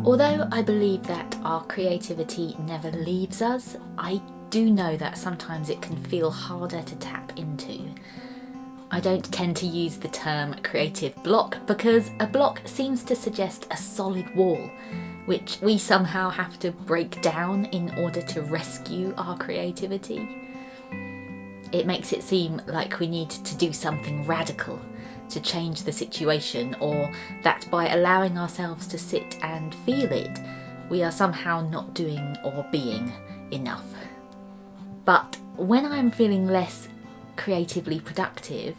Although I believe that our creativity never leaves us, I do know that sometimes it can feel harder to tap into. I don't tend to use the term creative block because a block seems to suggest a solid wall, which we somehow have to break down in order to rescue our creativity. It makes it seem like we need to do something radical to change the situation, or that by allowing ourselves to sit and feel it, we are somehow not doing or being enough. But when I'm feeling less creatively productive,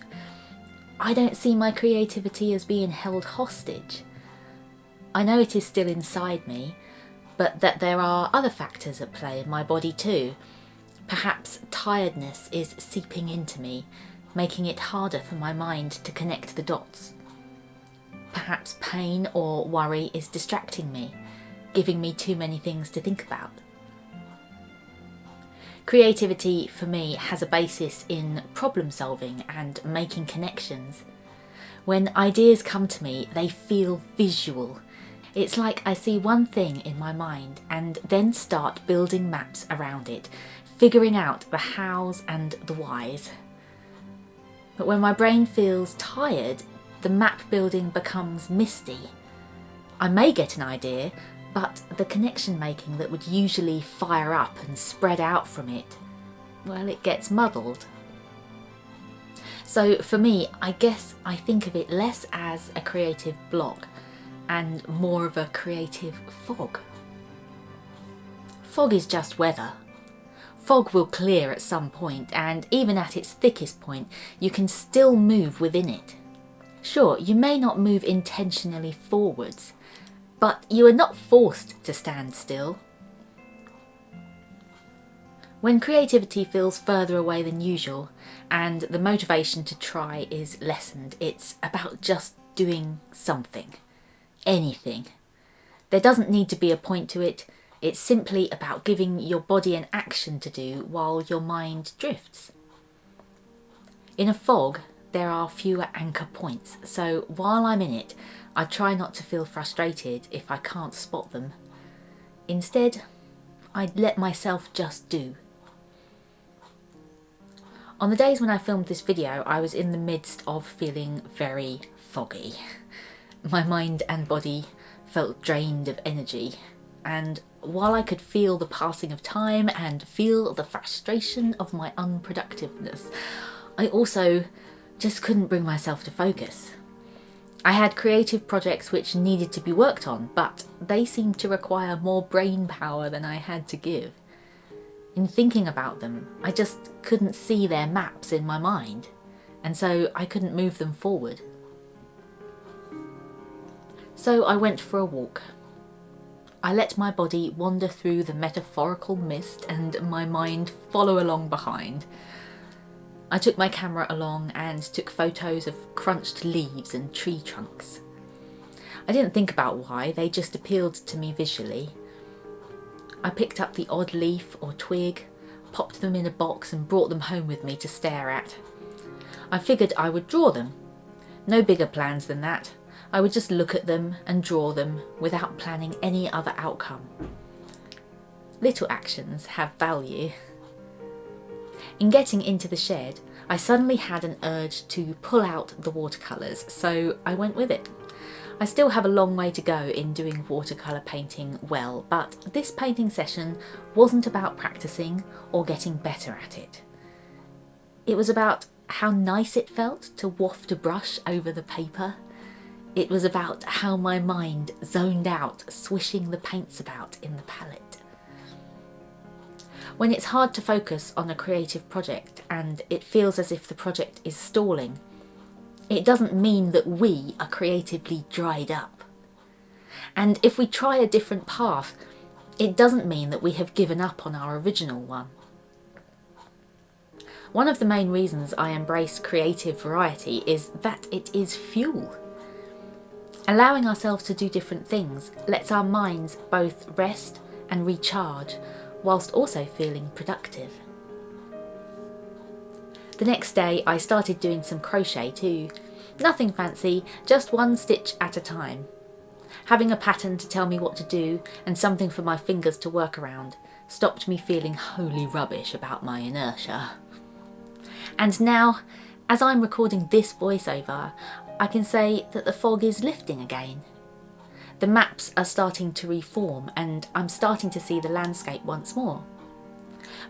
I don't see my creativity as being held hostage. I know it is still inside me, but that there are other factors at play in my body too. Perhaps tiredness is seeping into me, making it harder for my mind to connect the dots. Perhaps pain or worry is distracting me, giving me too many things to think about. Creativity for me has a basis in problem solving and making connections. When ideas come to me, they feel visual. It's like I see one thing in my mind and then start building maps around it, figuring out the hows and the whys. But when my brain feels tired, the map building becomes misty. I may get an idea, but the connection making that would usually fire up and spread out from it, well, it gets muddled. So for me, I guess I think of it less as a creative block and more of a creative fog. Fog is just weather. Fog will clear at some point, and even at its thickest point, you can still move within it. Sure, you may not move intentionally forwards, but you are not forced to stand still. When creativity feels further away than usual, and the motivation to try is lessened, it's about just doing something. Anything. There doesn't need to be a point to it. It's simply about giving your body an action to do while your mind drifts. In a fog, there are fewer anchor points, so while I'm in it, I try not to feel frustrated if I can't spot them. Instead, I let myself just do. On the days when I filmed this video, I was in the midst of feeling very foggy. My mind and body felt drained of energy, and while I could feel the passing of time and feel the frustration of my unproductiveness, I also just couldn't bring myself to focus. I had creative projects which needed to be worked on, but they seemed to require more brain power than I had to give. In thinking about them, I just couldn't see their maps in my mind, and so I couldn't move them forward. So I went for a walk. I let my body wander through the metaphorical mist and my mind follow along behind. I took my camera along and took photos of crunched leaves and tree trunks. I didn't think about why, they just appealed to me visually. I picked up the odd leaf or twig, popped them in a box and brought them home with me to stare at. I figured I would draw them. No bigger plans than that. I would just look at them and draw them without planning any other outcome. Little actions have value. In getting into the shed, I suddenly had an urge to pull out the watercolours, so I went with it. I still have a long way to go in doing watercolour painting well, but this painting session wasn't about practising or getting better at it. It was about how nice it felt to waft a brush over the paper. It was about how my mind zoned out, swishing the paints about in the palette. When it's hard to focus on a creative project and it feels as if the project is stalling, it doesn't mean that we are creatively dried up. And if we try a different path, it doesn't mean that we have given up on our original one. One of the main reasons I embrace creative variety is that it is fuel. Allowing ourselves to do different things lets our minds both rest and recharge, whilst also feeling productive. The next day I started doing some crochet too. Nothing fancy, just one stitch at a time. Having a pattern to tell me what to do and something for my fingers to work around stopped me feeling wholly rubbish about my inertia. And now, as I'm recording this voiceover, I can say that the fog is lifting again. The maps are starting to reform and I'm starting to see the landscape once more.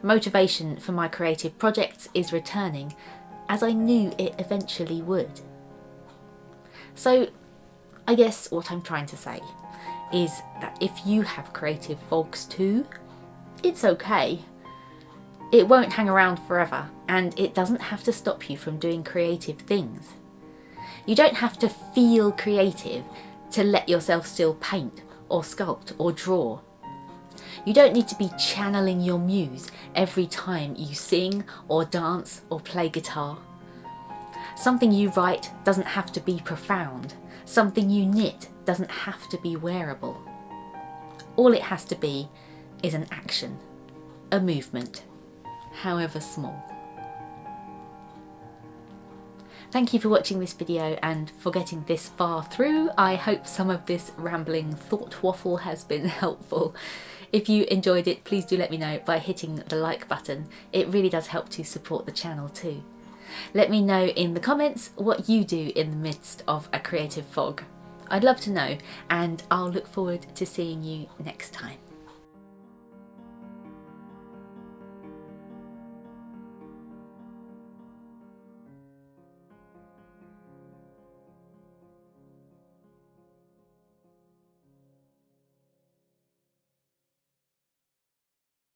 Motivation for my creative projects is returning, as I knew it eventually would. So I guess what I'm trying to say is that if you have creative fogs too, it's okay. It won't hang around forever, and it doesn't have to stop you from doing creative things. You don't have to feel creative to let yourself still paint or sculpt or draw. You don't need to be channeling your muse every time you sing or dance or play guitar. Something you write doesn't have to be profound. Something you knit doesn't have to be wearable. All it has to be is an action, a movement, however small. Thank you for watching this video and for getting this far through. I hope some of this rambling thought waffle has been helpful. If you enjoyed it, please do let me know by hitting the like button. It really does help to support the channel too. Let me know in the comments what you do in the midst of a creative fog. I'd love to know, and I'll look forward to seeing you next time.